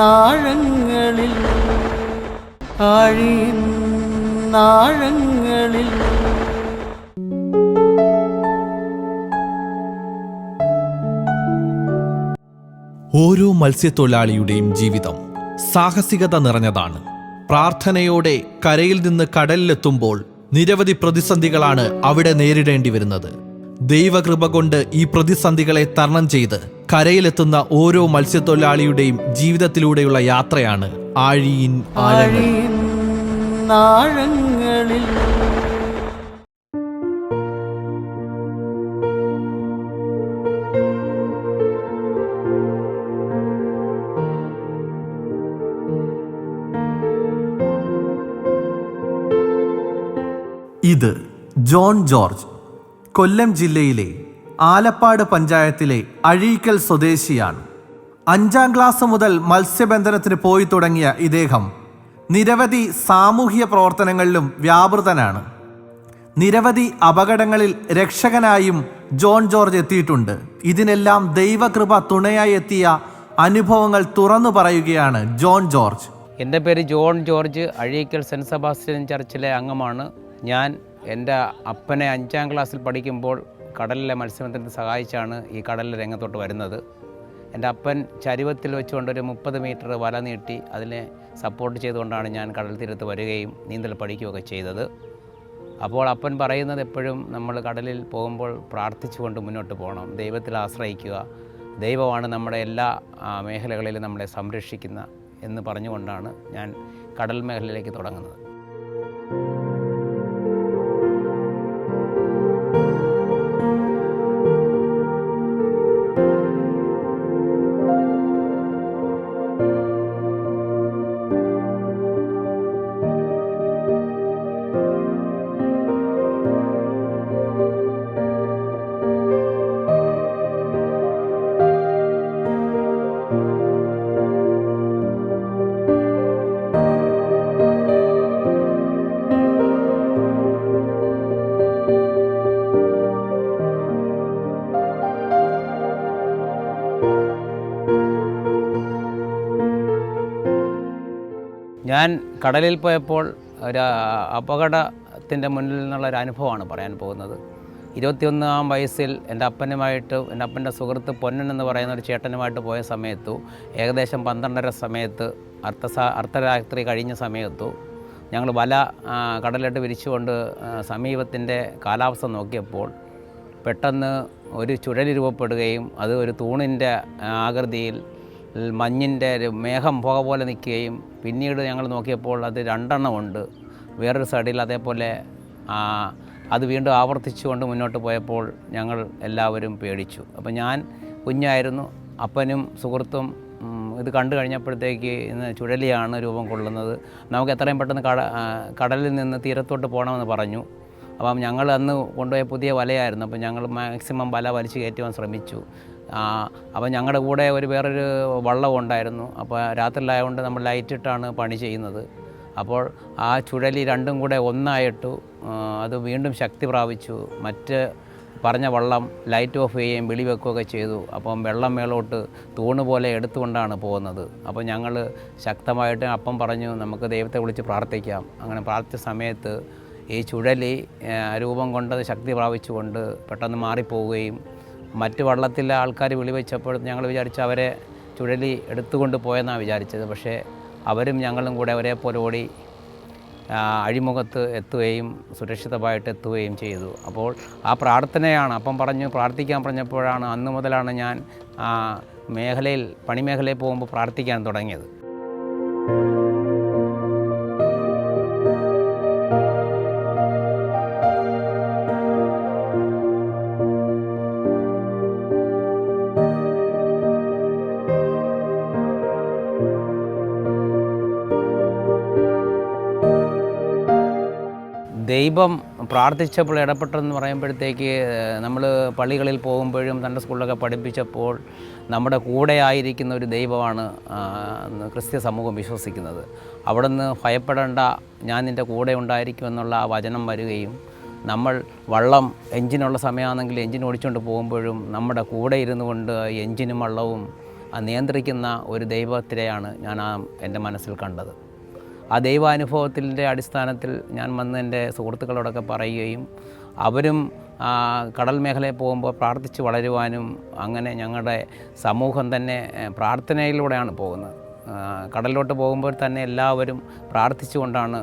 ആഴങ്ങളിൽ ആഴിയിൻ ആഴങ്ങളിൽ ഓരോ മത്സ്യത്തൊഴിലാളിയുടെയും ജീവിതം സാഹസികത നിറഞ്ഞതാണ്. പ്രാർത്ഥനയോടെ കരയിൽ നിന്ന് കടലിലെത്തുമ്പോൾ നിരവധി പ്രതിസന്ധികളാണ് അവിടെ നേരിടേണ്ടി വരുന്നത്. ദൈവകൃപ കൊണ്ട് ഈ പ്രതിസന്ധികളെ തരണം ചെയ്ത് കരയിലെത്തുന്ന ഓരോ മത്സ്യത്തൊഴിലാളിയുടെയും ജീവിതത്തിലൂടെയുള്ള യാത്രയാണ് ആഴിയിൻ ആഴങ്ങളിൽ. ഇത് ജോൺ ജോർജ്, കൊല്ലം ജില്ലയിലെ ആലപ്പാട് പഞ്ചായത്തിലെ അഴീക്കൽ സ്വദേശിയാണ്. 5ാം ക്ലാസ് മുതൽ മത്സ്യബന്ധനത്തിന് പോയി തുടങ്ങിയ ഇദ്ദേഹം നിരവധി സാമൂഹ്യ പ്രവർത്തനങ്ങളിലും വ്യാപൃതനാണ്. നിരവധി അപകടങ്ങളിൽ രക്ഷകനായും ജോൺ ജോർജ് എത്തിയിട്ടുണ്ട്. ഇതിനെല്ലാം ദൈവകൃപ തുണയായി എത്തിയ അനുഭവങ്ങൾ തുറന്നു പറയുകയാണ് ജോൺ ജോർജ്. എൻ്റെ പേര് John George, Azhikkal saint Sebastian ചർച്ചിലെ അംഗമാണ്. ഞാൻ എൻ്റെ അപ്പനെ 5ാം ക്ലാസ്സിൽ പഠിക്കുമ്പോൾ കടലിലെ മത്സ്യബന്ധനത്തിന് സഹായിച്ചാണ് ഈ കടലിലെ രംഗത്തോട്ട് വരുന്നത്. എൻ്റെ അപ്പൻ ചരുവത്തിൽ വെച്ചുകൊണ്ടൊരു 30 മീറ്റർ വല നീട്ടി അതിനെ സപ്പോർട്ട് ചെയ്തുകൊണ്ടാണ് ഞാൻ കടൽ തീരത്ത് വരികയും നീന്തൽ പഠിക്കുകയൊക്കെ ചെയ്തത്. അപ്പോൾ അപ്പൻ പറയുന്നത് എപ്പോഴും നമ്മൾ കടലിൽ പോകുമ്പോൾ പ്രാർത്ഥിച്ചുകൊണ്ട് മുന്നോട്ട് പോകണം, ദൈവത്തിൽ ആശ്രയിക്കുക, ദൈവമാണ് നമ്മുടെ എല്ലാ മേഖലകളിലും നമ്മളെ സംരക്ഷിക്കുന്ന എന്ന് പറഞ്ഞുകൊണ്ടാണ് ഞാൻ കടൽ മേഖലയിലേക്ക് തുടങ്ങുന്നത്. ഞാൻ കടലിൽ പോയപ്പോൾ ഒരു അപകടത്തിൻ്റെ മുന്നിൽ നിന്നുള്ളൊരു അനുഭവമാണ് പറയാൻ പോകുന്നത്. 21ാം വയസ്സിൽ എൻ്റെ അപ്പൻ്റെ സുഹൃത്ത് പൊന്നൻ എന്ന് പറയുന്ന ഒരു ചേട്ടനുമായിട്ട് പോയ സമയത്തു ഏകദേശം 12:30 സമയത്ത് അർദ്ധരാത്രി കഴിഞ്ഞ സമയത്തു ഞങ്ങൾ വല കടലിട്ട് വിരിച്ചുകൊണ്ട് സമീപത്തിൻ്റെ കാലാവസ്ഥ നോക്കിയപ്പോൾ പെട്ടെന്ന് ഒരു ചുഴലി രൂപപ്പെടുകയും അത് ഒരു തൂണിൻ്റെ ആകൃതിയിൽ മഞ്ഞിൻ്റെ ഒരു മേഘം പുക പോലെ നിൽക്കുകയും പിന്നീട് ഞങ്ങൾ നോക്കിയപ്പോൾ അത് 2 എണ്ണം ഉണ്ട് വേറൊരു സൈഡിൽ. അതേപോലെ അത് വീണ്ടും ആവർത്തിച്ചുകൊണ്ട് മുന്നോട്ട് പോയപ്പോൾ ഞങ്ങൾ എല്ലാവരും പേടിച്ചു. അപ്പോൾ ഞാൻ കുഞ്ഞായിരുന്നു, അപ്പനും സുഹൃത്തും ഇത് കണ്ടു കഴിഞ്ഞപ്പോഴത്തേക്ക് ഇന്ന് ചുഴലിയാണ് രൂപം കൊള്ളുന്നത്, നമുക്ക് എത്രയും പെട്ടെന്ന് കടലിൽ നിന്ന് തീരത്തോട്ട് പോകണമെന്ന് പറഞ്ഞു. അപ്പം ഞങ്ങൾ അന്ന് കൊണ്ടുപോയ പുതിയ വലയായിരുന്നു. അപ്പോൾ ഞങ്ങൾ മാക്സിമം വല വലിച്ചു കയറ്റുവാൻ ശ്രമിച്ചു. അപ്പോൾ ഞങ്ങളുടെ കൂടെ വേറൊരു വള്ളം ഉണ്ടായിരുന്നു. അപ്പോൾ രാത്രിയിലായതുകൊണ്ട് നമ്മൾ ലൈറ്റിട്ടാണ് പണി ചെയ്യുന്നത്. അപ്പോൾ ആ ചുഴലി രണ്ടും കൂടെ ഒന്നായിട്ടു അത് വീണ്ടും ശക്തി പ്രാപിച്ചു. മറ്റ് പറഞ്ഞ വള്ളം ലൈറ്റ് ഓഫ് ചെയ്യുകയും വെളിവെക്കുകയൊക്കെ ചെയ്തു. അപ്പം വെള്ളം മേലോട്ട് തൂണ് പോലെ എടുത്തുകൊണ്ടാണ് പോകുന്നത്. അപ്പോൾ ഞങ്ങൾ ശക്തമായിട്ട് അപ്പം പറഞ്ഞു നമുക്ക് ദൈവത്തെ വിളിച്ച് പ്രാർത്ഥിക്കാം. അങ്ങനെ പ്രാർത്ഥിച്ച സമയത്ത് ഈ ചുഴലി രൂപം കൊണ്ടത് ശക്തി പ്രാപിച്ചുകൊണ്ട് പെട്ടെന്ന് മാറിപ്പോവുകയും മറ്റ് വള്ളത്തിലെ ആൾക്കാർ വിളിവെച്ചപ്പോൾ ഞങ്ങൾ വിചാരിച്ചു അവരെ ചുഴലി എടുത്തുകൊണ്ട് പോയെന്നാണ് വിചാരിച്ചത്. പക്ഷേ അവരും ഞങ്ങളും കൂടെ ഒരേപോലെ ഓടി അഴിമുഖത്ത് എത്തുകയും സുരക്ഷിതമായിട്ട് എത്തുകയും ചെയ്തു. അപ്പോൾ ആ പ്രാർത്ഥനയാണ് അപ്പം പ്രാർത്ഥിക്കാൻ പറഞ്ഞപ്പോഴാണ് അന്ന് മുതലാണ് ഞാൻ പണിമേഖലയിൽ പോകുമ്പോൾ പ്രാർത്ഥിക്കാൻ തുടങ്ങിയത്. ദൈവം പ്രാർത്ഥിച്ചപ്പോൾ ഇടപെട്ടെന്ന് പറയുമ്പോഴത്തേക്ക് നമ്മൾ പള്ളികളിൽ പോകുമ്പോഴും തൻ്റെ സ്കൂളിലൊക്കെ പഠിപ്പിച്ചപ്പോൾ നമ്മുടെ കൂടെ ആയിരിക്കുന്ന ഒരു ദൈവമാണ് ക്രിസ്ത്യ സമൂഹം വിശ്വസിക്കുന്നത്. അവിടുന്ന് ഭയപ്പെടേണ്ട, ഞാൻ നിൻ്റെ കൂടെ ഉണ്ടായിരിക്കുമെന്നുള്ള ആ വചനം വരികയും നമ്മൾ വള്ളം എൻജിനുള്ള സമയമാണെങ്കിൽ എൻജിൻ ഓടിച്ചുകൊണ്ട് പോകുമ്പോഴും നമ്മുടെ കൂടെ ഇരുന്നു കൊണ്ട് എൻജിനും വള്ളവും നിയന്ത്രിക്കുന്ന ഒരു ദൈവത്തിനെയാണ് ഞാൻ എൻ്റെ മനസ്സിൽ കണ്ടത്. ആ ദൈവാനുഭവത്തിൻ്റെ അടിസ്ഥാനത്തിൽ ഞാൻ വന്ന് എൻ്റെ സുഹൃത്തുക്കളോടൊക്കെ പറയുകയും അവരും കടൽ മേഖലയിൽ പോകുമ്പോൾ പ്രാർത്ഥിച്ച് വളരുവാനും, അങ്ങനെ ഞങ്ങളുടെ സമൂഹം തന്നെ പ്രാർത്ഥനയിലൂടെയാണ് പോകുന്നത്. കടലിലോട്ട് പോകുമ്പോൾ തന്നെ എല്ലാവരും പ്രാർത്ഥിച്ചുകൊണ്ടാണ്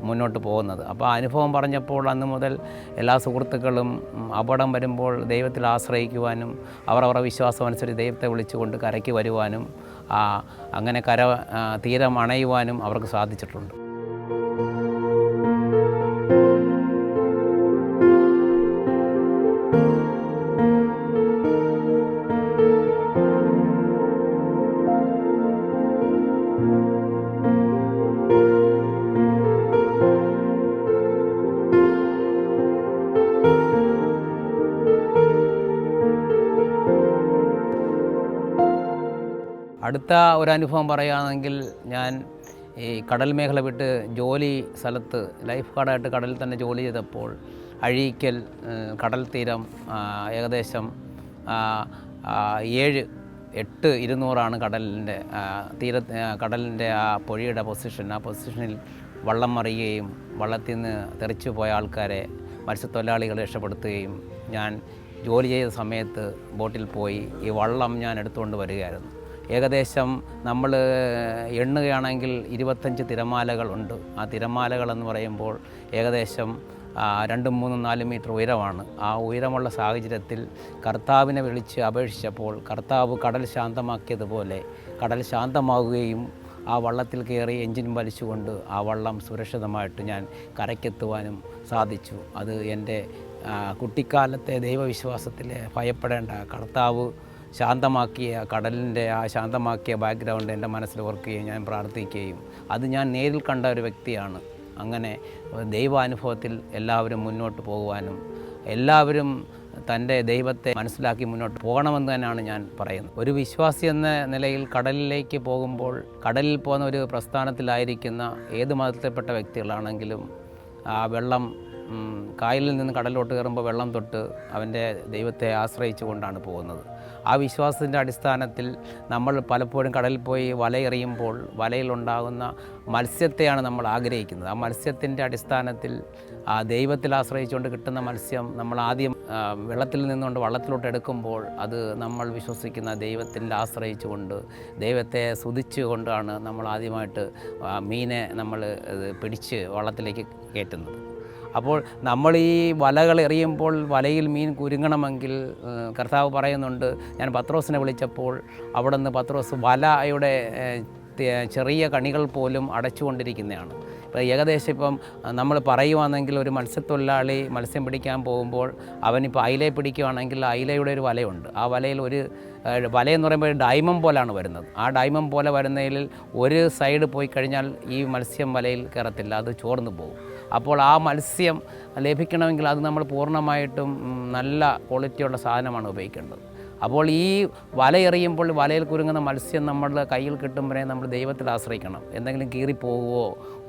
മുന്നോട്ട് പോകുന്നത്. അപ്പോൾ അനുഭവം പറഞ്ഞപ്പോൾ അന്ന് മുതൽ എല്ലാ സുഹൃത്തുക്കളും അപകടം വരുമ്പോൾ ദൈവത്തിൽ ആശ്രയിക്കുവാനും അവരവരുടെ വിശ്വാസം അനുസരിച്ച് ദൈവത്തെ വിളിച്ചുകൊണ്ട് കരയ്ക്ക് വരുവാനും അങ്ങനെ തീരം അണയുവാനും അവർക്ക് സാധിച്ചിട്ടുണ്ട്. അടുത്ത ഒരു അനുഭവം പറയുകയാണെങ്കിൽ, ഞാൻ ഈ കടൽ മേഖല വിട്ട് ജോലി സ്ഥലത്ത് ലൈഫ് ഗാർഡായിട്ട് കടലിൽ തന്നെ ജോലി ചെയ്തപ്പോൾ അഴീക്കൽ കടൽ തീരം ഏകദേശം 7-8-200 കടലിൻ്റെ ആ പൊഴിയുടെ പൊസിഷൻ. ആ പൊസിഷനിൽ വള്ളം മറിയുകയും വള്ളത്തിൽ നിന്ന് തെറിച്ചു പോയ ആൾക്കാരെ മത്സ്യത്തൊഴിലാളികളെ രക്ഷപ്പെടുത്തുകയും ഞാൻ ജോലി ചെയ്ത സമയത്ത് ബോട്ടിൽ പോയി ഈ വള്ളം ഞാൻ എടുത്തുകൊണ്ട് വരികയായിരുന്നു. ഏകദേശം നമ്മൾ എണ്ണുകയാണെങ്കിൽ 25 തിരമാലകളുണ്ട്. ആ തിരമാലകളെന്ന് പറയുമ്പോൾ ഏകദേശം 2, 3, 4 മീറ്റർ ഉയരമാണ്. ആ ഉയരമുള്ള സാഹചര്യത്തിൽ കർത്താവിനെ വിളിച്ച് അപേക്ഷിച്ചപ്പോൾ കർത്താവ് കടൽ ശാന്തമാക്കിയതുപോലെ കടൽ ശാന്തമാവുകയും ആ വള്ളത്തിൽ കയറി എഞ്ചിൻ വലിച്ചുകൊണ്ട് ആ വള്ളം സുരക്ഷിതമായിട്ട് ഞാൻ കരയ്ക്കെത്തുവാനും സാധിച്ചു. അത് എൻ്റെ കുട്ടിക്കാലത്തെ ദൈവവിശ്വാസത്തിലെ ഭയപ്പെടേണ്ട കർത്താവ് ശാന്തമാക്കിയ കടലിൻ്റെ ആ ശാന്തമാക്കിയ ബാക്ക്ഗ്രൗണ്ട് എൻ്റെ മനസ്സിൽ ഓർക്കുകയും ഞാൻ പ്രാർത്ഥിക്കുകയും അത് ഞാൻ നേരിൽ കണ്ട ഒരു വ്യക്തിയാണ്. അങ്ങനെ ദൈവാനുഭവത്തിൽ എല്ലാവരും മുന്നോട്ട് പോകുവാനും എല്ലാവരും തൻ്റെ ദൈവത്തെ മനസ്സിലാക്കി മുന്നോട്ട് പോകണമെന്ന് തന്നെയാണ് ഞാൻ പറയുന്നത്. ഒരു വിശ്വാസി എന്ന നിലയിൽ കടലിലേക്ക് പോകുമ്പോൾ കടലിൽ പോകുന്ന ഒരു പ്രസ്ഥാനത്തിലായിരിക്കുന്ന ഏത് മതത്തിൽപ്പെട്ട വ്യക്തികളാണെങ്കിലും ആ വെള്ളം കായലിൽ നിന്ന് കടലിലോട്ട് കയറുമ്പോൾ വെള്ളം തൊട്ട് അവൻ്റെ ദൈവത്തെ ആശ്രയിച്ചു കൊണ്ടാണ് പോകുന്നത്. ആ വിശ്വാസത്തിൻ്റെ അടിസ്ഥാനത്തിൽ നമ്മൾ പലപ്പോഴും കടലിൽ പോയി വലയെറിയുമ്പോൾ വലയിലുണ്ടാകുന്ന മത്സ്യത്തെയാണ് നമ്മൾ ആഗ്രഹിക്കുന്നത്. ആ മത്സ്യത്തിൻ്റെ അടിസ്ഥാനത്തിൽ ആ ദൈവത്തിൽ ആശ്രയിച്ചുകൊണ്ട് കിട്ടുന്ന മത്സ്യം നമ്മൾ ആദ്യം വെള്ളത്തിൽ നിന്നുകൊണ്ട് വള്ളത്തിലോട്ട് എടുക്കുമ്പോൾ അത് നമ്മൾ വിശ്വസിക്കുന്ന ദൈവത്തിൽ ആശ്രയിച്ചുകൊണ്ട് ദൈവത്തെ സ്തുതിച്ചുകൊണ്ടാണ് നമ്മൾ ആദ്യമായിട്ട് മീനെ നമ്മൾ പിടിച്ച് വള്ളത്തിലേക്ക് കയറ്റുന്നത്. അപ്പോൾ നമ്മൾ ഈ വലകൾ എറിയുമ്പോൾ വലയിൽ മീൻ കുരുങ്ങണമെങ്കിൽ കർത്താവ് പറയുന്നുണ്ട്. ഞാൻ പത്രോസിനെ വിളിച്ചപ്പോൾ അവിടെ നിന്ന് പത്രോസ് വലയുടെ ചെറിയ കണികൾ പോലും അടച്ചുകൊണ്ടിരിക്കുന്നതാണ്. ഇപ്പോൾ ഏകദേശം ഇപ്പം നമ്മൾ പറയുവാണെങ്കിൽ ഒരു മത്സ്യത്തൊഴിലാളി മത്സ്യം പിടിക്കാൻ പോകുമ്പോൾ അവനിപ്പോൾ അയിലയെ പിടിക്കുകയാണെങ്കിൽ അയിലയുടെ ഒരു വലയുണ്ട്. ആ വലയിൽ ഒരു വലയെന്ന് പറയുമ്പോൾ ഡൈമണ്ട് പോലാണ് വരുന്നത്. ആ ഡൈമണ്ട് പോലെ വരുന്നതിൽ ഒരു സൈഡ് പോയി കഴിഞ്ഞാൽ ഈ മത്സ്യം വലയിൽ കയറത്തില്ല, അത് ചോർന്നു പോകും. അപ്പോൾ ആ മത്സ്യം ലഭിക്കണമെങ്കിൽ അത് നമ്മൾ പൂർണ്ണമായിട്ടും നല്ല ക്വാളിറ്റിയുള്ള സാധനമാണ് ഉപയോഗിക്കേണ്ടത്. അപ്പോൾ ഈ വലയെറിയുമ്പോൾ വലയിൽ കുരുങ്ങുന്ന മത്സ്യം നമ്മളുടെ കയ്യിൽ കിട്ടുമ്പോഴേ നമ്മൾ ദൈവത്തിൽ ആശ്രയിക്കണം. എന്തെങ്കിലും കീറിപ്പോകുവോ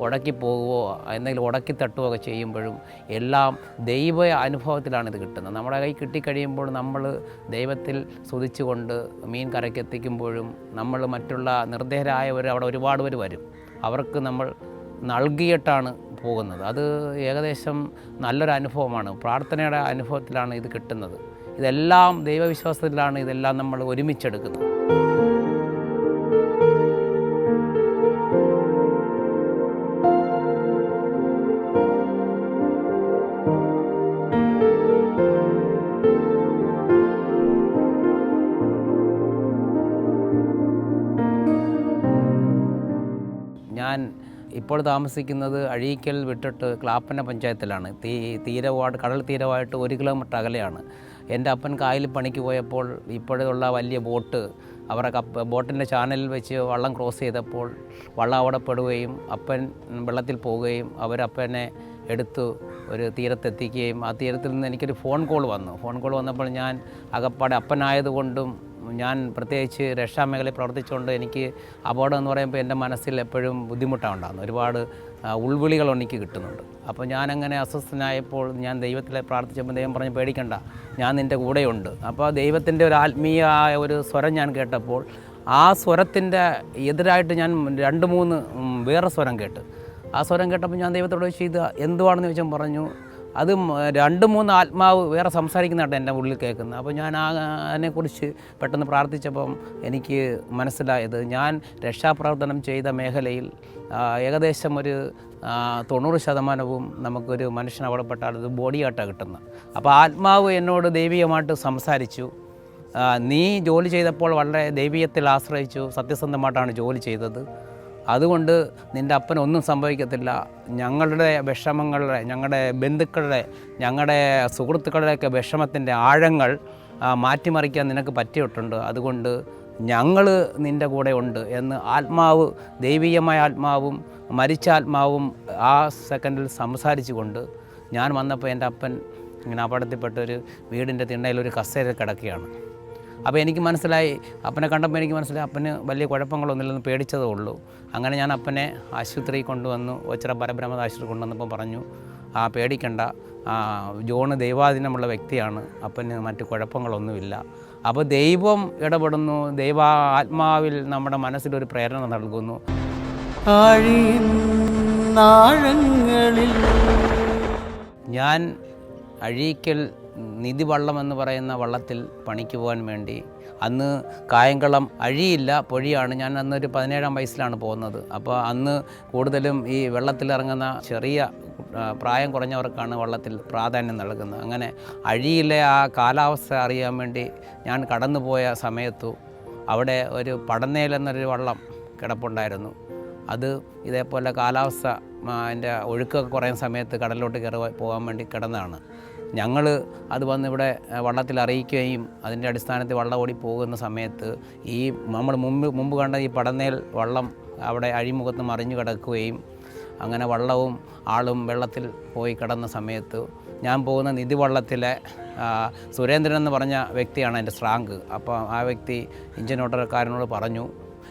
ഉടക്കിപ്പോകുവോ എന്തെങ്കിലും ഉടക്കി തട്ടുകയൊക്കെ ചെയ്യുമ്പോഴും എല്ലാം ദൈവ അനുഭവത്തിലാണ് ഇത് കിട്ടുന്നത്. നമ്മുടെ കൈ കിട്ടിക്കഴിയുമ്പോൾ നമ്മൾ ദൈവത്തിൽ സ്തുതിച്ചുകൊണ്ട് മീൻ കരയ്ക്കെത്തിക്കുമ്പോഴും നമ്മൾ മറ്റുള്ള നിർദ്ധരായവർ അവിടെ ഒരുപാട് പേര് വരും, അവർക്ക് നമ്മൾ നൽകിയിട്ടാണ് പോകുന്നത്. അത് ഏകദേശം നല്ലൊരു അനുഭവമാണ്. പ്രാർത്ഥനയുടെ അനുഭവത്തിലാണ് ഇത് കിട്ടുന്നത്. ഇതെല്ലാം ദൈവവിശ്വാസത്തിലാണ് ഇതെല്ലാം നമ്മൾ ഒരുമിച്ചെടുക്കുന്നത്. ഞാൻ ഇപ്പോൾ താമസിക്കുന്നത് അഴീക്കൽ വിട്ടിട്ട് ക്ലാപ്പന പഞ്ചായത്തിലാണ്. കടൽ തീരമായിട്ട് 1 കിലോമീറ്റർ അകലെയാണ്. എൻ്റെ അപ്പൻ കായലിൽ പണിക്ക് പോയപ്പോൾ ഇപ്പോഴുള്ള വലിയ ബോട്ട് അവരുടെ ബോട്ടിൻ്റെ ചാനലിൽ വെച്ച് വള്ളം ക്രോസ് ചെയ്തപ്പോൾ വള്ളം അവിടെ പെടുകയും അപ്പൻ വെള്ളത്തിൽ പോവുകയും അവരപ്പനെ എടുത്തു ഒരു തീരത്തെത്തിക്കുകയും ആ തീരത്തിൽ നിന്ന് എനിക്കൊരു ഫോൺ കോൾ വന്നപ്പോൾ ഞാൻ അകപ്പാടെ അപ്പനായതുകൊണ്ടും ഞാൻ പ്രത്യേകിച്ച് രക്ഷാമേഖലയിൽ പ്രവർത്തിച്ചുകൊണ്ട് എനിക്ക് അപകടം എന്ന് പറയുമ്പോൾ എൻ്റെ മനസ്സിൽ എപ്പോഴും ബുദ്ധിമുട്ടാണ് ഉണ്ടാകുന്നത്. ഒരുപാട് ഉൾവിളികൾ എനിക്ക് കിട്ടുന്നുണ്ട്. അപ്പോൾ ഞാനങ്ങനെ അസ്വസ്ഥനായപ്പോൾ ഞാൻ ദൈവത്തിലെ പ്രാർത്ഥിച്ചപ്പോൾ ദൈവം പറഞ്ഞ് പേടിക്കണ്ട, ഞാൻ നിൻ്റെ കൂടെയുണ്ട്. അപ്പോൾ ദൈവത്തിൻ്റെ ഒരു ആത്മീയമായ ഒരു സ്വരം ഞാൻ കേട്ടപ്പോൾ ആ സ്വരത്തിൻ്റെ എതിരായിട്ട് ഞാൻ 2-3 വേറെ സ്വരം കേട്ട്. ആ സ്വരം കേട്ടപ്പോൾ ഞാൻ ദൈവത്തോട് ചോദിച്ചു, ഇത് എന്തുവാണെന്ന് ചോദിച്ചാൽ പറഞ്ഞു, അത് 2-3 ആത്മാവ് വേറെ സംസാരിക്കുന്നതായിട്ട് എൻ്റെ ഉള്ളിൽ കേൾക്കുന്നത്. അപ്പോൾ ഞാൻ അതിനെക്കുറിച്ച് പെട്ടെന്ന് പ്രാർത്ഥിച്ചപ്പം എനിക്ക് മനസ്സിലായത്, ഞാൻ രക്ഷാപ്രവർത്തനം ചെയ്ത മേഖലയിൽ ഏകദേശം ഒരു 90% നമുക്കൊരു മനുഷ്യൻ അവിടെ പെട്ടാൽ അത് ബോഡിയായിട്ടാണ് കിട്ടുന്നത്. അപ്പോൾ ആത്മാവ് എന്നോട് ദൈവികമായിട്ട് സംസാരിച്ചു. നീ ജോലി ചെയ്തപ്പോൾ വളരെ ദൈവീയത്തിൽ ആശ്രയിച്ചു, സത്യസന്ധമായിട്ടാണ് ജോലി ചെയ്തത്. അതുകൊണ്ട് നിൻ്റെ അപ്പനൊന്നും സംഭവിക്കത്തില്ല. ഞങ്ങളുടെ വിഷമങ്ങളുടെ, ഞങ്ങളുടെ ബന്ധുക്കളുടെ, ഞങ്ങളുടെ സുഹൃത്തുക്കളുടെയൊക്കെ വിഷമത്തിൻ്റെ ആഴങ്ങൾ മാറ്റിമറിക്കാൻ നിനക്ക് പറ്റിയിട്ടുണ്ട്. അതുകൊണ്ട് ഞങ്ങൾ നിൻ്റെ കൂടെ ഉണ്ട് എന്ന് ആത്മാവ്, ദൈവീയമായ ആത്മാവും മരിച്ച ആത്മാവും ആ സെക്കൻഡിൽ സംസാരിച്ചു കൊണ്ട് ഞാൻ വന്നപ്പോൾ എൻ്റെ അപ്പൻ ഇങ്ങനെ അപകടത്തിൽപ്പെട്ടൊരു വീടിൻ്റെ തിണ്ണയിൽ കസേര കിടക്കുകയാണ്. അപ്പോൾ എനിക്ക് മനസ്സിലായി, അപ്പനെ കണ്ടപ്പോൾ എനിക്ക് മനസ്സിലായി അപ്പന് വലിയ കുഴപ്പങ്ങളൊന്നുമില്ലെന്ന് പേടിച്ചതേ ഉള്ളൂ. അങ്ങനെ ഞാൻ അപ്പനെ ആശുപത്രിയിൽ കൊണ്ടുവന്നു, ഓച്ചിറ പരബ്രഹ്മ ആശുപത്രി കൊണ്ടുവന്നപ്പോൾ പറഞ്ഞു, പേടിക്കണ്ട, ജോണ് ദൈവാധീനമുള്ള വ്യക്തിയാണ്, അപ്പന് മറ്റ് കുഴപ്പങ്ങളൊന്നുമില്ല. അപ്പോൾ ദൈവം ഇടപെടുന്നു, ആത്മാവിൽ നമ്മുടെ മനസ്സിലൊരു പ്രേരണ നൽകുന്നു. ഞാൻ അഴീക്കൽ നിധി വള്ളം എന്ന് പറയുന്ന വള്ളത്തിൽ പണിക്ക് പോകാൻ വേണ്ടി, അന്ന് കായംകുളം അഴിയില്ല, പൊഴിയാണ്. ഞാൻ അന്നൊരു 17-ാം വയസ്സിലാണ് പോകുന്നത്. അപ്പോൾ അന്ന് കൂടുതലും ഈ വെള്ളത്തിലിറങ്ങുന്ന ചെറിയ പ്രായം കുറഞ്ഞവർക്കാണ് വള്ളത്തിൽ പ്രാധാന്യം നൽകുന്നത്. അങ്ങനെ അഴിയിലെ ആ കാലാവസ്ഥ അറിയാൻ വേണ്ടി ഞാൻ കടന്നുപോയ സമയത്തു അവിടെ ഒരു പടന്നേൽ എന്നൊരു വള്ളം കിടപ്പുണ്ടായിരുന്നു. അത് ഇതേപോലെ കാലാവസ്ഥ അതിൻ്റെ ഒഴുക്കൊക്കെ കുറയുന്ന സമയത്ത് കടലിലോട്ട് കയറി പോകാൻ വേണ്ടി കിടന്നതാണ്. ഞങ്ങൾ അത് വന്ന് ഇവിടെ വള്ളത്തിൽ അറിയിക്കുകയും അതിൻ്റെ അടിസ്ഥാനത്തിൽ വള്ളം ഓടി പോകുന്ന സമയത്ത് ഈ നമ്മൾ മുമ്പ് കണ്ട ഈ പടന്നേൽ വള്ളം അവിടെ അഴിമുഖത്ത് മറിഞ്ഞു കിടക്കുകയും അങ്ങനെ വള്ളവും ആളും വെള്ളത്തിൽ പോയി കിടന്ന സമയത്ത് ഞാൻ പോകുന്ന നിധി വള്ളത്തിലെ സുരേന്ദ്രൻ എന്ന് പറഞ്ഞ വ്യക്തിയാണ് എൻ്റെ സ്ട്രാങ്ക്. അപ്പോൾ ആ വ്യക്തി എഞ്ചിൻ ഓട്ടക്കാരനോട് പറഞ്ഞു,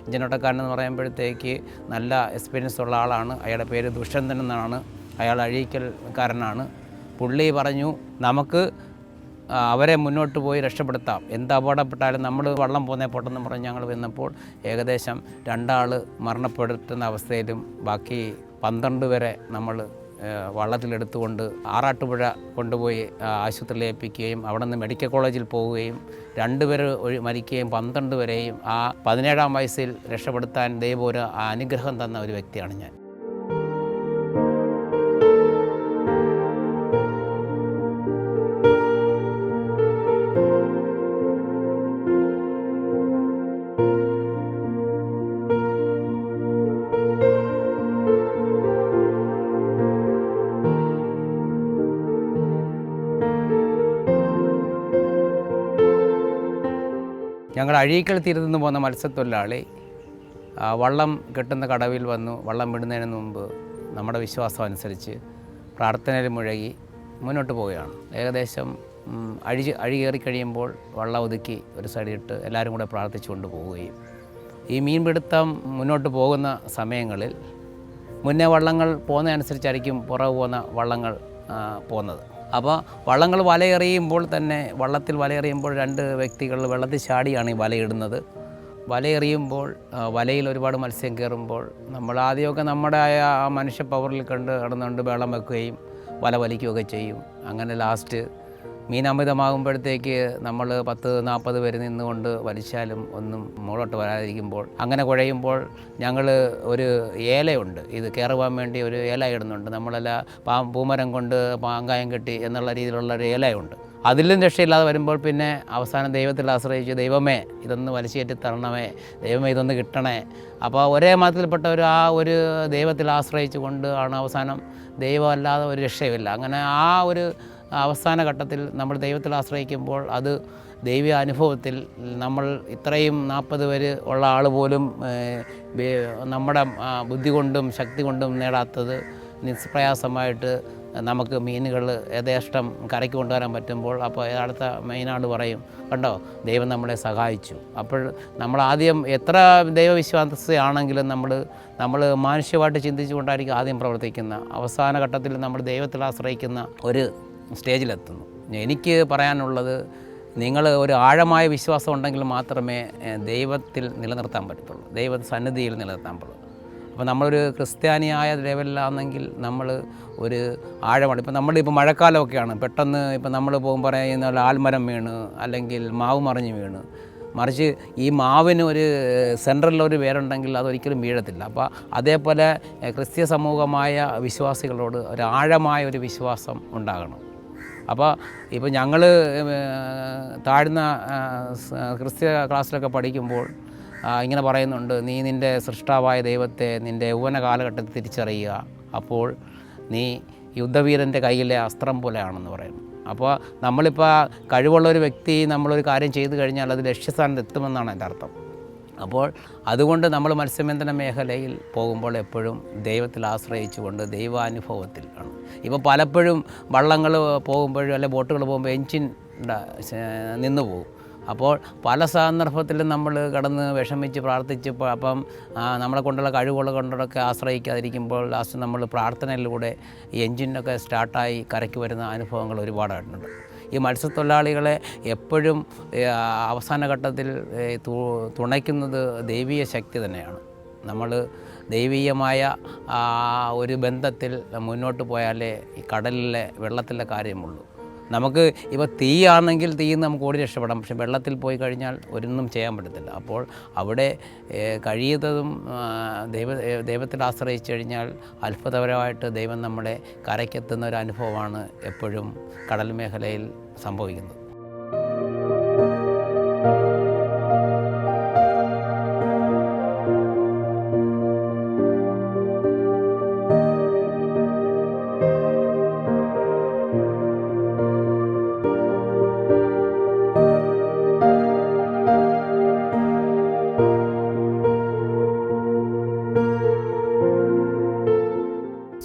എഞ്ചിൻ ഓട്ടക്കാരനെന്ന് പറയുമ്പോഴത്തേക്ക് നല്ല എക്സ്പീരിയൻസ് ഉള്ള ആളാണ്, അയാളുടെ പേര് ദുഷ്യന്തൻ എന്നാണ്, അയാൾ അഴീക്കൽക്കാരനാണ്. പുള്ളി പറഞ്ഞു, നമുക്ക് അവരെ മുന്നോട്ട് പോയി രക്ഷപ്പെടുത്താം, എന്ത് അപകടപ്പെട്ടാലും നമ്മൾ വള്ളം പോന്നേ പോട്ടെന്ന് പറഞ്ഞ് ഞങ്ങൾ വന്നപ്പോൾ ഏകദേശം 2 ആൾ മരണപ്പെടുത്തുന്ന അവസ്ഥയിലും ബാക്കി 12 വരെ നമ്മൾ വള്ളത്തിലെടുത്തുകൊണ്ട് ആറാട്ടുപുഴ കൊണ്ടുപോയി ആശുപത്രിയിൽ ഏൽപ്പിക്കുകയും അവിടെ നിന്ന് മെഡിക്കൽ കോളേജിൽ പോവുകയും 2 പേർ മരിക്കുകയും 12 വരെയും ആ 17-ാം വയസ്സിൽ രക്ഷപ്പെടുത്താൻ ദൈവം ഒരു അനുഗ്രഹം തന്ന ഒരു വ്യക്തിയാണ് ഞാൻ. ഞങ്ങൾ അഴീക്കൽ തീരത്തു നിന്ന് പോകുന്ന മത്സ്യത്തൊഴിലാളി വള്ളം കെട്ടുന്ന കടവിൽ വന്നു. വള്ളം വിടുന്നതിന് മുമ്പ് നമ്മുടെ വിശ്വാസം അനുസരിച്ച് പ്രാർത്ഥനയിൽ മുഴുകി മുന്നോട്ട് പോവുകയാണ്. ഏകദേശം അഴി കയറി കഴിയുമ്പോൾ വള്ളം ഒതുക്കി ഒരു സൈഡിലിട്ട് എല്ലാവരും കൂടെ പ്രാർത്ഥിച്ചുകൊണ്ട് പോവുകയും, ഈ മീൻപിടുത്തം മുന്നോട്ട് പോകുന്ന സമയങ്ങളിൽ മുന്നേ വള്ളങ്ങൾ പോകുന്നതനുസരിച്ചായിരിക്കും പുറകെ പോകുന്ന വള്ളങ്ങൾ പോകുന്നത്. അപ്പോൾ വള്ളങ്ങൾ വലയെറിയുമ്പോൾ തന്നെ, വള്ളത്തിൽ വലയെറിയുമ്പോൾ 2 വ്യക്തികൾ വെള്ളത്തിൽ ചാടിയാണ് ഈ വലയിടുന്നത്. വലയെറിയുമ്പോൾ വലയിൽ ഒരുപാട് മത്സ്യം കയറുമ്പോൾ നമ്മൾ ആദ്യമൊക്കെ നമ്മുടെ ആ മനുഷ്യ പവറിൽ കിടന്നുകൊണ്ട് വെള്ളം വെക്കുകയും വല വലിക്കുകയൊക്കെ ചെയ്യും. അങ്ങനെ ലാസ്റ്റ് മീൻ അമിതമാകുമ്പോഴത്തേക്ക് നമ്മൾ 10-40 പേര് നിന്നുകൊണ്ട് വലിച്ചാലും ഒന്നും മുകളോട്ട് വരാതിരിക്കുമ്പോൾ അങ്ങനെ കുഴയുമ്പോൾ ഞങ്ങൾ ഒരു ഏലയുണ്ട്, ഇത് കയറുവാൻ വേണ്ടി ഒരു ഏല ഇടുന്നുണ്ട്. നമ്മളെല്ലാം പൂമരം കൊണ്ട് പാങ്കായം കെട്ടി എന്നുള്ള രീതിയിലുള്ള ഒരു ഏലയുണ്ട്. അതിലും രക്ഷയില്ലാതെ വരുമ്പോൾ പിന്നെ അവസാനം ദൈവത്തിൽ ആശ്രയിച്ച്, ദൈവമേ ഇതൊന്ന് വലിച്ചേറ്റി തരണമേ, ദൈവമേ ഇതൊന്ന് കിട്ടണേ. അപ്പോൾ ഒരേ മതത്തിൽപ്പെട്ട ഒരു ദൈവത്തിൽ ആശ്രയിച്ചു കൊണ്ട് ആണ് അവസാനം, ദൈവമല്ലാതെ ഒരു രക്ഷയുമില്ല. അങ്ങനെ ആ ഒരു അവസാന ഘട്ടത്തിൽ നമ്മൾ ദൈവത്തിൽ ആശ്രയിക്കുമ്പോൾ അത് ദൈവിക അനുഭവത്തിൽ നമ്മൾ ഇത്രയും 40 പേര് ഉള്ള ആൾ പോലും നമ്മുടെ ബുദ്ധി കൊണ്ടും ശക്തി കൊണ്ടും നേടാത്തത് നിഷ്പ്രയാസമായിട്ട് നമുക്ക് മീനുകൾ യഥേഷ്ടം കരയ്ക്ക് കൊണ്ടുവരാൻ പറ്റുമ്പോൾ, അപ്പോൾ അടുത്ത മെയിനാൾ പറയും, കണ്ടോ ദൈവം നമ്മളെ സഹായിച്ചു. അപ്പോൾ നമ്മൾ ആദ്യം എത്ര ദൈവവിശ്വാസിയാണെങ്കിലും നമ്മൾ മാനുഷ്യമായിട്ട് ചിന്തിച്ചുകൊണ്ടായിരിക്കും ആദ്യം പ്രവർത്തിക്കുന്ന. അവസാന ഘട്ടത്തിൽ നമ്മൾ ദൈവത്തിൽ ആശ്രയിക്കുന്ന ഒരു സ്റ്റേജിലെത്തുന്നു. എനിക്ക് പറയാനുള്ളത്, നിങ്ങൾ ഒരു ആഴമായ വിശ്വാസം ഉണ്ടെങ്കിൽ മാത്രമേ ദൈവത്തിൽ നിലനിർത്താൻ പറ്റത്തുള്ളൂ, ദൈവ സന്നിധിയിൽ നിലനിർത്താൻ പറ്റുള്ളൂ. അപ്പോൾ നമ്മളൊരു ക്രിസ്ത്യാനിയായ ലെവലിലാണെങ്കിൽ നമ്മൾ ഒരു ആഴമാണ്. ഇപ്പം നമ്മളിപ്പോൾ മഴക്കാലമൊക്കെയാണ്, പെട്ടെന്ന് ഇപ്പം നമ്മൾ പോകുമ്പോൾ പറയുന്ന ആൽമരം വീണ് അല്ലെങ്കിൽ മാവ് മറിഞ്ഞ് വീണ്, മറിച്ച് ഈ മാവിന് ഒരു സെൻട്രലിലൊരു വേരുണ്ടെങ്കിൽ അതൊരിക്കലും വീഴത്തില്ല. അപ്പോൾ അതേപോലെ ക്രിസ്ത്യ സമൂഹമായ വിശ്വാസികളോട് ഒരു ആഴമായ ഒരു വിശ്വാസം ഉണ്ടാകണം. അപ്പോൾ ഇപ്പോൾ ഞങ്ങൾ താഴ്ന്ന ക്രിസ്ത്യ ക്ലാസ്സിലൊക്കെ പഠിക്കുമ്പോൾ ഇങ്ങനെ പറയുന്നുണ്ട്, നീ നിൻ്റെ സൃഷ്ടാവായ ദൈവത്തെ നിൻ്റെ യൗവന കാലഘട്ടത്തിൽ തിരിച്ചറിയുക, അപ്പോൾ നീ യുദ്ധവീരൻ്റെ കയ്യിലെ അസ്ത്രം പോലെയാണെന്ന് പറയുന്നു. അപ്പോൾ നമ്മളിപ്പോൾ കഴിവുള്ള ഒരു വ്യക്തി നമ്മളൊരു കാര്യം ചെയ്തു കഴിഞ്ഞാൽ അത് ലക്ഷ്യസ്ഥാനത്ത് എത്തുമെന്നാണ് എൻ്റെ അർത്ഥം. അപ്പോൾ അതുകൊണ്ട് നമ്മൾ മത്സ്യബന്ധന മേഖലയിൽ പോകുമ്പോൾ എപ്പോഴും ദൈവത്തിൽ ആശ്രയിച്ചുകൊണ്ട് ദൈവാനുഭവത്തിൽ ആണ്. ഇപ്പോൾ പലപ്പോഴും വള്ളങ്ങൾ പോകുമ്പോഴും അല്ലെങ്കിൽ ബോട്ടുകൾ പോകുമ്പോൾ എൻജിൻ നിന്നു പോകും. അപ്പോൾ പല സന്ദർഭത്തിലും നമ്മൾ കടന്ന് വിഷമിച്ച് പ്രാർത്ഥിച്ച് അപ്പം നമ്മളെ കൊണ്ടുള്ള കഴിവുകൾ കൊണ്ടൊക്കെ ആശ്രയിക്കാതിരിക്കുമ്പോൾ ലാസ്റ്റ് നമ്മൾ പ്രാർത്ഥനയിലൂടെ ഈ എൻജിനൊക്കെ സ്റ്റാർട്ടായി കരയ്ക്ക് വരുന്ന അനുഭവങ്ങൾ ഒരുപാടായിട്ടുണ്ട്. ഈ മത്സ്യത്തൊഴിലാളികളെ എപ്പോഴും അവസാന ഘട്ടത്തിൽ തുണയ്ക്കുന്നത് ദൈവീയ ശക്തി തന്നെയാണ്. നമ്മൾ ദൈവീയമായ ഒരു ബന്ധത്തിൽ മുന്നോട്ട് പോയാലേ ഈ കടലിലെ വെള്ളത്തിലെ കാര്യമുള്ളൂ. നമുക്ക് ഇപ്പോൾ തീയാണെങ്കിൽ തീയിൽ നമുക്ക് ഓടി രക്ഷപ്പെടാം, പക്ഷെ വെള്ളത്തിൽ പോയി കഴിഞ്ഞാൽ ഒരൊന്നും ചെയ്യാൻ പറ്റത്തില്ല. അപ്പോൾ അവിടെ കഴിയുന്നതും ദൈവത്തിൽ ആശ്രയിച്ചു കഴിഞ്ഞാൽ അത്ഭുതപരമായിട്ട് ദൈവം നമ്മളെ കരയ്ക്കെത്തുന്ന ഒരു അനുഭവമാണ് എപ്പോഴും കടൽ മേഖലയിൽ സംഭവിക്കുന്നത്.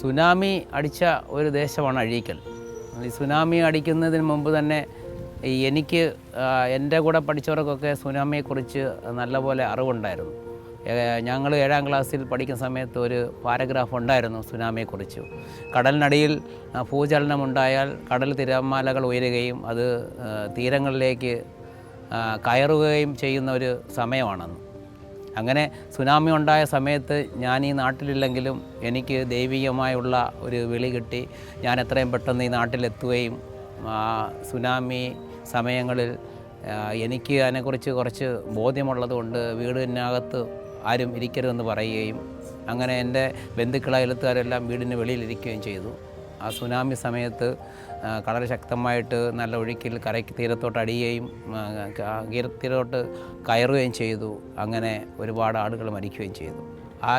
സുനാമി അടിച്ച ഒരു ദേശമാണ് അഴീക്കൽ. ഈ സുനാമി അടിക്കുന്നതിന് മുമ്പ് തന്നെ എനിക്ക് എൻ്റെ കൂടെ പഠിച്ചവർക്കൊക്കെ സുനാമിയെക്കുറിച്ച് നല്ലപോലെ അറിവുണ്ടായിരുന്നു. ഞങ്ങൾ 7ാം ക്ലാസ്സിൽ പഠിക്കുന്ന സമയത്ത് ഒരു പാരഗ്രാഫ് ഉണ്ടായിരുന്നു സുനാമിയെക്കുറിച്ച്. കടലിനടിയിൽ ഭൂചലനമുണ്ടായാൽ കടൽ തിരമാലകൾ ഉയരുകയും അത് തീരങ്ങളിലേക്ക് കയറുകയും ചെയ്യുന്ന ഒരു സമയമാണെന്ന്. അങ്ങനെ സുനാമി ഉണ്ടായ സമയത്ത് ഞാൻ ഈ നാട്ടിലില്ലെങ്കിലും എനിക്ക് ദൈവികമായുള്ള ഒരു വിളി കിട്ടി. ഞാൻ എത്രയും പെട്ടെന്ന് ഈ നാട്ടിലെത്തുകയും സുനാമി സമയങ്ങളിൽ എനിക്ക് അതിനെക്കുറിച്ച് കുറച്ച് ബോധ്യമുള്ളതുകൊണ്ട് വീടിനകത്ത് ആരും ഇരിക്കരുതെന്ന് പറയുകയും അങ്ങനെ എൻ്റെ ബന്ധുക്കളായ എഴുത്തുകാരെല്ലാം വീടിന് വെളിയിലിരിക്കുകയും ചെയ്തു. ആ സുനാമി സമയത്ത് കടൽ ശക്തമായിട്ട് നല്ല ഒഴുക്കിൽ കരയ്ക്ക് തീരത്തോട്ട് അടിയുകയും തീരത്തോട്ട് കയറുകയും ചെയ്തു. അങ്ങനെ ഒരുപാട് ആളുകൾ മരിക്കുകയും ചെയ്തു.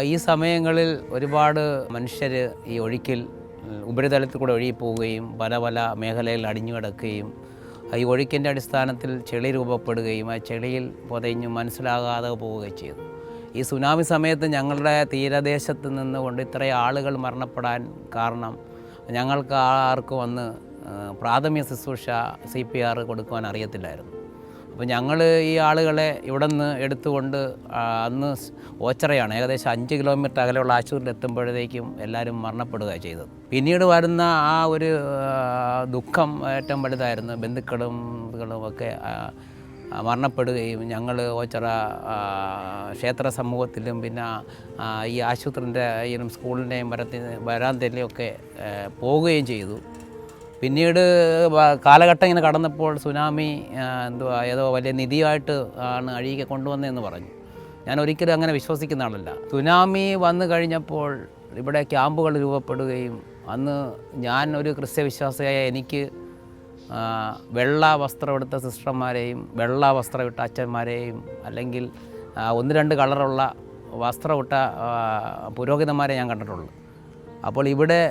ഈ സമയങ്ങളിൽ ഒരുപാട് മനുഷ്യർ ഈ ഒഴുക്കിൽ ഉപരിതലത്തിൽ കൂടെ ഒഴുകിപ്പോവുകയും പല പല മേഖലയിൽ അടിഞ്ഞു കിടക്കുകയും ഈ ഒഴുക്കിൻ്റെ അടിസ്ഥാനത്തിൽ ചെളി രൂപപ്പെടുകയും ആ ചെളിയിൽ പൊതഞ്ഞു മനസ്സിലാകാതെ പോവുകയും ചെയ്തു. ഈ സുനാമി സമയത്ത് ഞങ്ങളുടെ തീരദേശത്ത് നിന്നുകൊണ്ട് ഇത്രയും ആളുകൾ മരണപ്പെടാൻ കാരണം ഞങ്ങൾക്ക് ആർക്കും വന്ന് പ്രാഥമിക ശുശ്രൂഷ CPR കൊടുക്കുവാൻ അറിയത്തില്ലായിരുന്നു. അപ്പോൾ ഞങ്ങൾ ഈ ആളുകളെ ഇവിടെ നിന്ന് എടുത്തുകൊണ്ട് അന്ന് ഓച്ചറയാണ്, ഏകദേശം 5 കിലോമീറ്റർ അകലെയുള്ള ആശുപത്രിയിൽ എത്തുമ്പോഴത്തേക്കും എല്ലാവരും മരണപ്പെടുക ചെയ്തത്. പിന്നീട് വരുന്ന ആ ഒരു ദുഃഖം ഏറ്റവും വലുതായിരുന്നു. ബന്ധുക്കളും ഒക്കെ മരണപ്പെടുകയും ഞങ്ങൾ ഓച്ചറ ക്ഷേത്ര സമൂഹത്തിലും പിന്നെ ഈ ആശുപത്രിൻ്റെയും സ്കൂളിൻ്റെയും വരാന്തയിലൊക്കെ പോവുകയും ചെയ്തു. പിന്നീട് കാലഘട്ടം ഇങ്ങനെ കടന്നപ്പോൾ സുനാമി ഏതോ വലിയ നിധിയായിട്ട് ആണ് അഴീക്കെ കൊണ്ടുവന്നതെന്ന് പറഞ്ഞു. ഞാൻ ഒരിക്കലും അങ്ങനെ വിശ്വസിക്കുന്ന ആളല്ല. സുനാമി വന്നു കഴിഞ്ഞപ്പോൾ ഇവിടെ ക്യാമ്പുകൾ രൂപപ്പെടുകയും അന്ന് ഞാൻ ഒരു ക്രിസ്ത്യവിശ്വാസിയായ എനിക്ക് വെള്ള വസ്ത്രമെടുത്ത സിസ്റ്റർമാരെയും വെള്ള വസ്ത്രമിട്ട അച്ഛന്മാരെയും അല്ലെങ്കിൽ 1-2 കളറുള്ള വസ്ത്രമിട്ട പുരോഹിതന്മാരെ ഞാൻ കണ്ടിട്ടുള്ളൂ. അപ്പോൾ ഇവിടെ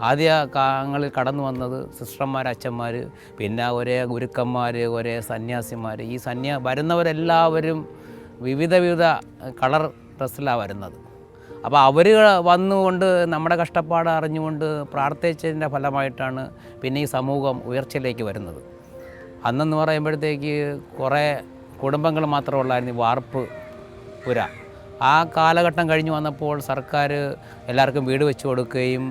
ആദ്യ കാലങ്ങളിൽ കടന്നു വന്നത് സിസ്റ്റർമാർ, അച്ഛന്മാർ, പിന്നെ ഒരേ ഗുരുക്കന്മാർ, ഒരേ സന്യാസിമാർ. ഈ വരുന്നവരെല്ലാവരും വിവിധ കളർ ഡ്രസ്സിലാണ് വരുന്നത്. അപ്പോൾ അവർ വന്നുകൊണ്ട് നമ്മുടെ കഷ്ടപ്പാട് അറിഞ്ഞുകൊണ്ട് പ്രാർത്ഥിച്ചതിൻ്റെ ഫലമായിട്ടാണ് പിന്നെ ഈ സമൂഹം ഉയർച്ചയിലേക്ക് വരുന്നത്. അന്നെന്ന് പറയുമ്പോഴത്തേക്ക് കുറേ കുടുംബങ്ങൾ മാത്രമുള്ളായിരുന്നു ഈ വാർപ്പ് പുര. ആ കാലഘട്ടം കഴിഞ്ഞ് വന്നപ്പോൾ സർക്കാർ എല്ലാവർക്കും വീട് വെച്ച് കൊടുക്കുകയും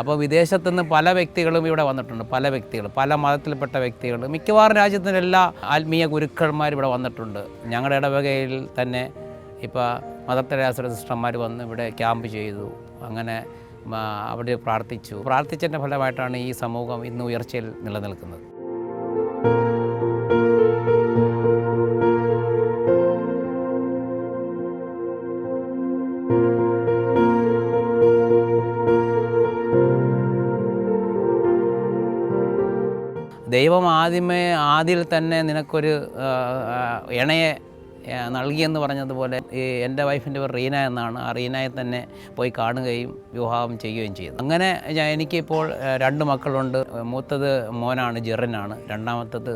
അപ്പോൾ വിദേശത്തുനിന്ന് പല വ്യക്തികളും ഇവിടെ വന്നിട്ടുണ്ട്, പല വ്യക്തികൾ, പല മതത്തിൽപ്പെട്ട വ്യക്തികൾ, മിക്കവാറും രാജ്യത്തിൻ്റെ എല്ലാ ആത്മീയ ഗുരുക്കന്മാരും ഇവിടെ വന്നിട്ടുണ്ട്. ഞങ്ങളുടെ ഇടവകയിൽ തന്നെ ഇപ്പോൾ മദർ തെരേസയുടെ സിസ്റ്റർമാർ വന്ന് ഇവിടെ ക്യാമ്പ് ചെയ്തു. അങ്ങനെ അവിടെ പ്രാർത്ഥിച്ചതിൻ്റെ ഫലമായിട്ടാണ് ഈ സമൂഹം ഇന്ന് ഉയർച്ചയിൽ നിലനിൽക്കുന്നത്. ദൈവം ആദ്യയിൽ തന്നെ നിനക്കൊരു ഇണയെ നൽകിയെന്ന് പറഞ്ഞതുപോലെ എൻ്റെ വൈഫിൻ്റെ പേര് റീന എന്നാണ്. ആ റീനയെ തന്നെ പോയി കാണുകയും വിവാഹം ചെയ്യുകയും ചെയ്തു. അങ്ങനെ എനിക്കിപ്പോൾ 2 മക്കളുണ്ട്. മൂത്തത് മോനാണ്, ജെറിനാണ്. രണ്ടാമത്തത്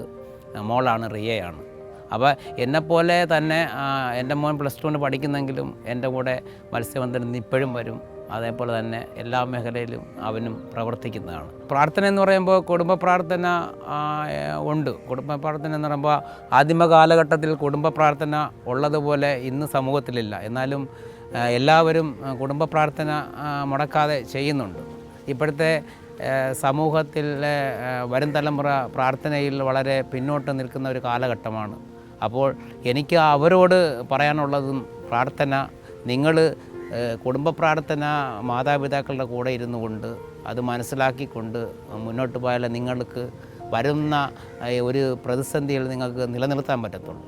മോളാണ്, റിയയാണ്. അപ്പോൾ എന്നെപ്പോലെ തന്നെ എൻ്റെ മോൻ +2 പഠിക്കുന്നെങ്കിലും എൻ്റെ കൂടെ മത്സ്യബന്ധനത്തിന് ഇപ്പോഴും വരും. അതേപോലെ തന്നെ എല്ലാ മേഖലയിലും അവനും പ്രവർത്തിക്കുന്നതാണ്. പ്രാർത്ഥന എന്ന് പറയുമ്പോൾ കുടുംബ പ്രാർത്ഥന ഉണ്ട്. കുടുംബ പ്രാർത്ഥന എന്ന് പറയുമ്പോൾ ആദിമ കാലഘട്ടത്തിൽ കുടുംബ പ്രാർത്ഥന ഉള്ളതുപോലെ ഇന്ന് സമൂഹത്തിലില്ല. എന്നാലും എല്ലാവരും കുടുംബ പ്രാർത്ഥന മുടക്കാതെ ചെയ്യുന്നുണ്ട്. ഇപ്പോഴത്തെ സമൂഹത്തിലെ വരും തലമുറ പ്രാർത്ഥനയിൽ വളരെ പിന്നോട്ട് നിൽക്കുന്ന ഒരു കാലഘട്ടമാണ്. അപ്പോൾ എനിക്ക് അവരോട് പറയാനുള്ളതും പ്രാർത്ഥന, നിങ്ങൾ കുടുംബ പ്രാർത്ഥന മാതാപിതാക്കളുടെ കൂടെ ഇരുന്നു കൊണ്ട് അത് മനസ്സിലാക്കിക്കൊണ്ട് മുന്നോട്ട് പോയാൽ നിങ്ങൾക്ക് വരുന്ന ഒരു പ്രതിസന്ധിയിൽ നിങ്ങൾക്ക് നിലനിർത്താൻ പറ്റത്തുള്ളൂ.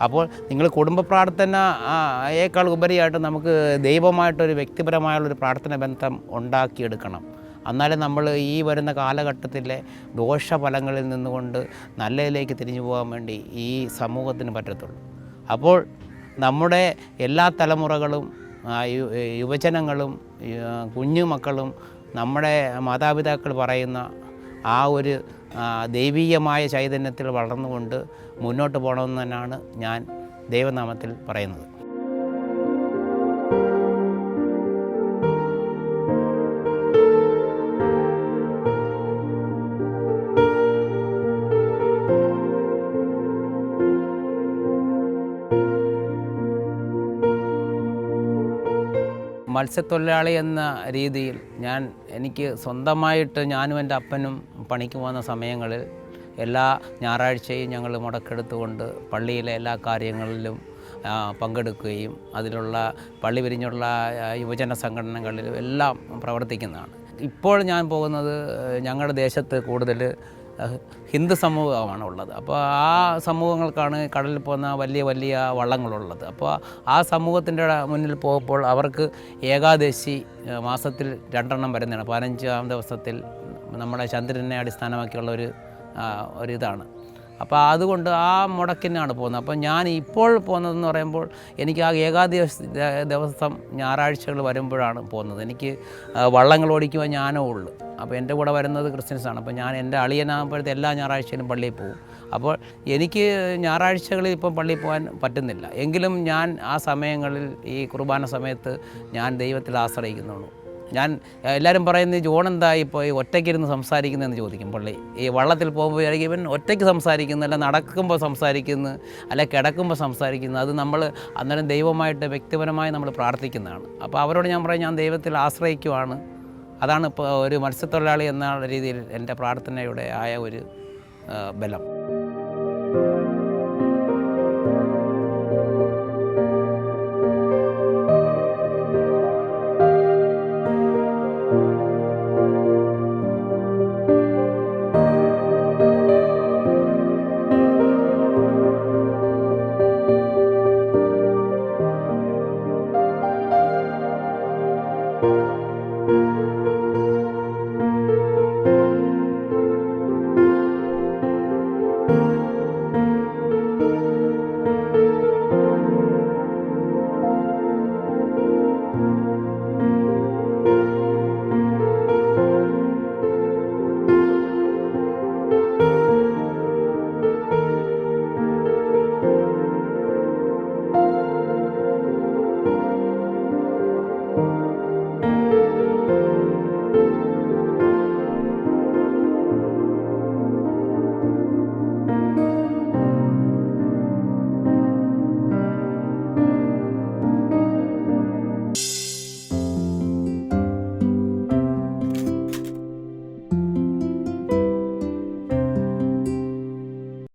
അപ്പോൾ നിങ്ങൾ കുടുംബ പ്രാർത്ഥനയേക്കാൾ ഉപരിയായിട്ട് നമുക്ക് ദൈവമായിട്ടൊരു വ്യക്തിപരമായുള്ളൊരു പ്രാർത്ഥന ബന്ധം ഉണ്ടാക്കിയെടുക്കണം. എന്നാലും നമ്മൾ ഈ വരുന്ന കാലഘട്ടത്തിലെ ദോഷഫലങ്ങളിൽ നിന്നുകൊണ്ട് നല്ലതിലേക്ക് തിരിഞ്ഞു പോകാൻ വേണ്ടി ഈ സമൂഹത്തിന് പറ്റത്തുള്ളൂ. അപ്പോൾ നമ്മുടെ എല്ലാ തലമുറകളും യുവജനങ്ങളും കുഞ്ഞുമക്കളും നമ്മുടെ മാതാപിതാക്കൾ പറയുന്ന ആ ഒരു ദൈവീയമായ ചൈതന്യത്തിൽ വളർന്നുകൊണ്ട് മുന്നോട്ട് പോകണമെന്ന് തന്നെയാണ് ഞാൻ ദൈവനാമത്തിൽ പറയുന്നത്. മത്സ്യത്തൊഴിലാളി എന്ന രീതിയിൽ എനിക്ക് സ്വന്തമായിട്ട് ഞാനും എൻ്റെ അപ്പനും പണിക്ക് പോകുന്ന സമയങ്ങളിൽ എല്ലാ ഞായറാഴ്ചയും ഞങ്ങൾ മുടക്കെടുത്തുകൊണ്ട് പള്ളിയിലെ എല്ലാ കാര്യങ്ങളിലും പങ്കെടുക്കുകയും അതിലുള്ള പള്ളി പിരിഞ്ഞുള്ള യുവജന സംഘടനകളിലും എല്ലാം പ്രവർത്തിക്കുന്നതാണ്. ഇപ്പോൾ ഞാൻ പോകുന്നത് ഞങ്ങളുടെ ദേശത്ത് കൂടുതൽ ഹിന്ദു സമൂഹമാണ് ഉള്ളത്. അപ്പോൾ ആ സമൂഹങ്ങൾക്കാണ് കടലിൽ പോകുന്ന വലിയ വലിയ വള്ളങ്ങളുള്ളത്. അപ്പോൾ ആ സമൂഹത്തിൻ്റെ മുന്നിൽ പോകുമ്പോൾ അവർക്ക് ഏകാദശി മാസത്തിൽ 2 എണ്ണം വരുന്നതാണ്. 15-ാം ദിവസത്തിൽ നമ്മുടെ ചന്ദ്രനെ അടിസ്ഥാനമാക്കിയുള്ള ഒരിതാണ്. അപ്പോൾ അതുകൊണ്ട് ആ മുടക്കിനാണ് പോകുന്നത്. അപ്പോൾ ഞാൻ ഇപ്പോൾ പോകുന്നതെന്ന് പറയുമ്പോൾ എനിക്ക് ആ ഏകാദശി ദിവസം ഞായറാഴ്ചകൾ വരുമ്പോഴാണ് പോകുന്നത്. എനിക്ക് വള്ളങ്ങൾ ഓടിക്കുവാൻ ഞാനേ ഉള്ളൂ. അപ്പോൾ എൻ്റെ കൂടെ വരുന്നത് ക്രിസ്ത്യൻസാണ്. അപ്പോൾ ഞാൻ എൻ്റെ അളിയനാകുമ്പോഴത്തെ എല്ലാ ഞായറാഴ്ചയിലും പള്ളിയിൽ പോകും. അപ്പോൾ എനിക്ക് ഞായറാഴ്ചകളിൽ ഇപ്പം പള്ളിയിൽ പോകാൻ പറ്റുന്നില്ല. എങ്കിലും ഞാൻ ആ സമയങ്ങളിൽ ഈ കുർബാന സമയത്ത് ഞാൻ ദൈവത്തിൽ ആശ്രയിക്കുന്നുള്ളൂ. എല്ലാവരും പറയുന്നത് ജോൺ എന്താ ഇപ്പോൾ ഈ ഒറ്റയ്ക്കിരുന്ന് സംസാരിക്കുന്നതെന്ന് ചോദിക്കും. പള്ളി ഈ വള്ളത്തിൽ പോകുമ്പോൾ ഇവൻ ഒറ്റയ്ക്ക് സംസാരിക്കുന്നു, അല്ല നടക്കുമ്പോൾ സംസാരിക്കുന്നു, അല്ല കിടക്കുമ്പോൾ സംസാരിക്കുന്നു. അത് നമ്മൾ അന്നേരം ദൈവമായിട്ട് വ്യക്തിപരമായി നമ്മൾ പ്രാർത്ഥിക്കുന്നതാണ്. അപ്പോൾ അവരോട് ഞാൻ പറയും, ഞാൻ ദൈവത്തിൽ ആശ്രയിക്കുവാണ്. അതാണ് ഇപ്പോൾ ഒരു മത്സ്യത്തൊഴിലാളി എന്ന രീതിയിൽ എൻ്റെ പ്രാർത്ഥനയുടെ ആയ ഒരു ബലം.